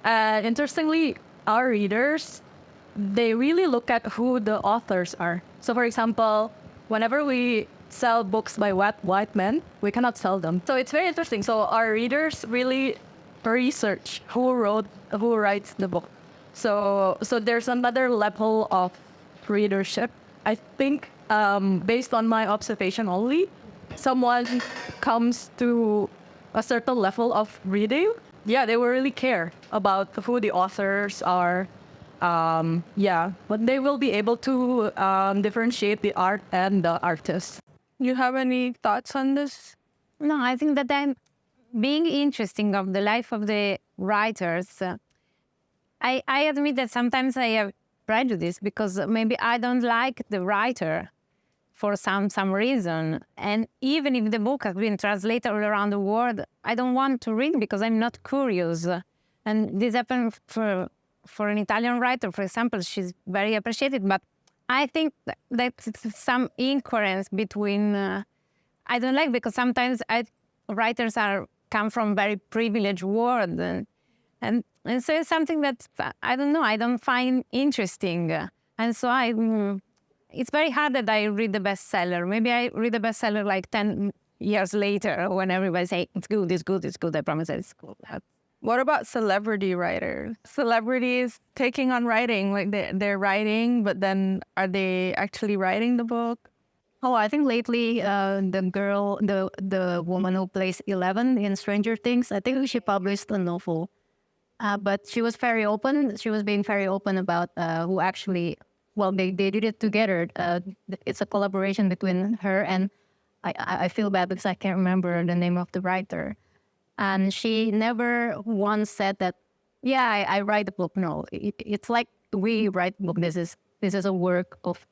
And interestingly, our readers, they really look at who the authors are. So for example, whenever we sell books by white men, we cannot sell them. So it's very interesting. So our readers really research who writes the book. So there's another level of readership. I think based on my observation only, someone comes to a certain level of reading, yeah, they will really care about who the authors are. But they will be able to differentiate the art and the artist. You have any thoughts on this? No, I think that I'm being interesting of the life of the writers. I admit that sometimes I have prejudice because maybe I don't like the writer for some reason. And even if the book has been translated all around the world, I don't want to read because I'm not curious. And this happened for an Italian writer, for example. She's very appreciated, but I think that some incoherence between, I don't like, because sometimes writers come from very privileged world, and so it's something that I don't know, I don't find interesting, and so it's very hard that I read the bestseller. Maybe I read the bestseller like 10 years later when everybody say it's good, it's good, it's good. I promise it's good. What about celebrity writers? Celebrities taking on writing, like they're writing, but then are they actually writing the book? Oh, I think lately the woman who plays 11 in Stranger Things, I think she published a novel. But she was very open. She was being very open about who actually well, they did it together. It's a collaboration between her and I feel bad because I can't remember the name of the writer. And she never once said that, yeah, I write the book. No, it's like we write the book. This is a work of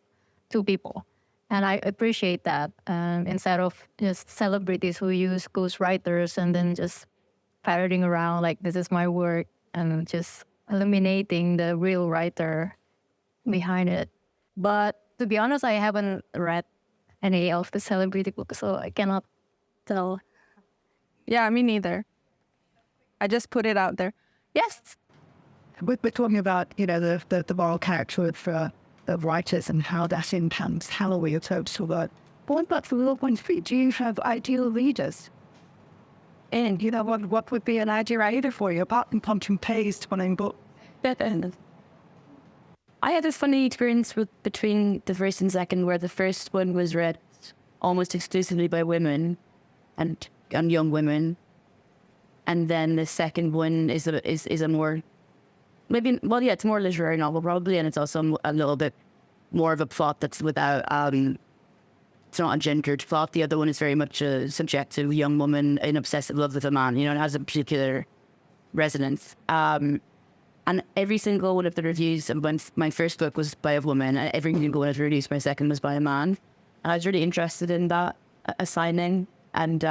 two people. And I appreciate that instead of just celebrities who use ghostwriters and then just parroting around like, this is my work, and just eliminating the real writer behind it. But to be honest, I haven't read any of the celebrity books, so I cannot tell. Yeah, me neither. I just put it out there. Yes. We're talking about, the moral character of the writers and how that impacts how we approach the work. But what about from your point of view? Do you have ideal readers? And, what would be an ideal reader for you, apart from punch and paste one book? I had a funny experience between the first and second, where the first one was read almost exclusively by women and young women, and then the second one is a more it's more literary novel probably, and it's also a little bit more of a plot that's without it's not a gendered plot. The other one is very much a subjective young woman in obsessive love with a man. It has a particular resonance. And every single one of the reviews, when my first book was by a woman, and every single one of the reviews, my second was by a man. And I was really interested in that assigning. And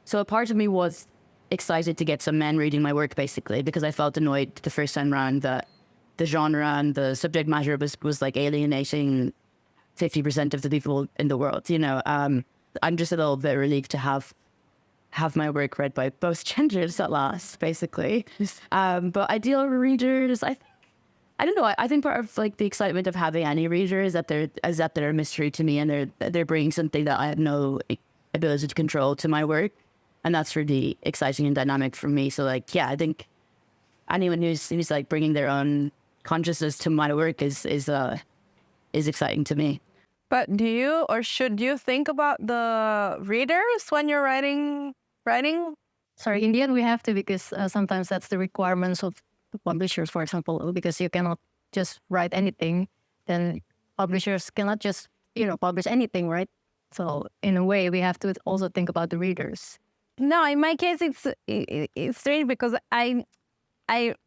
so a part of me was excited to get some men reading my work, basically, because I felt annoyed the first time around that the genre and the subject matter was like alienating 50% of the people in the world. I'm just a little bit relieved to have my work read by both genders at last, basically. But ideal readers, I don't know. I think part of like the excitement of having any reader is that they're a mystery to me, and they're bringing something that I have no ability to control to my work, and that's really exciting and dynamic for me. So I think anyone who's like bringing their own consciousness to my work is exciting to me. But do you or should you think about the readers when you're writing? Sorry, in the end we have to, because sometimes that's the requirements of the publishers, for example, because you cannot just write anything. Then publishers cannot just, publish anything, right? So in a way, we have to also think about the readers. No, in my case, it's strange because I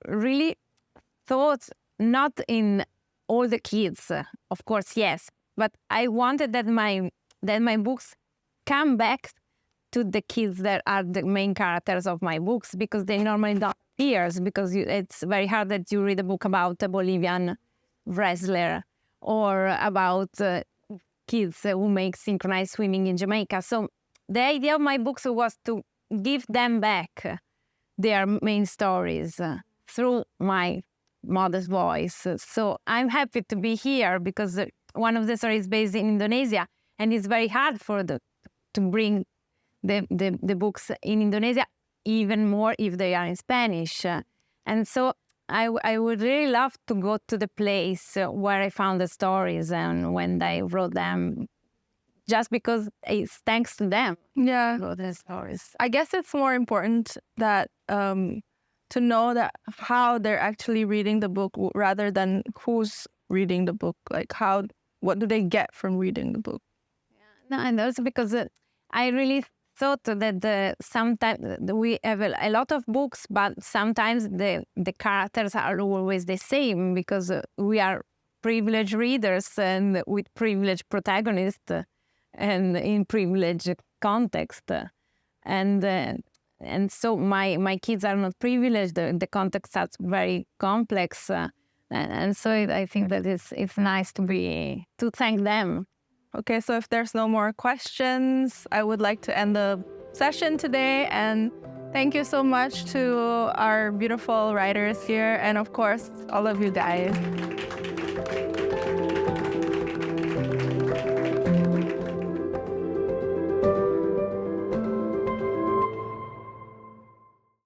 really thought not in all the kids, of course, yes, but I wanted that my books come back to the kids that are the main characters of my books, because they normally don't appear, because it's very hard that you read a book about a Bolivian wrestler or about kids who make synchronized swimming in Jamaica. So the idea of my books was to give them back their main stories through my mother's voice. So I'm happy to be here, because one of the stories is based in Indonesia, and it's very hard to bring the books in Indonesia, even more if they are in Spanish. And so I would really love to go to the place where I found the stories and when I wrote them, just because it's thanks to them. Yeah. I wrote the stories. I guess it's more important that to know that how they're actually reading the book rather than who's reading the book. Like what do they get from reading the book? Yeah. No, and also because I really thought that sometimes we have a lot of books, but sometimes the characters are always the same, because we are privileged readers and with privileged protagonists and in privileged context. And so my kids are not privileged. The context is very complex. And so I think that it's nice to thank them. Okay, so if there's no more questions, I would like to end the session today. And thank you so much to our beautiful writers here, and of course, all of you guys.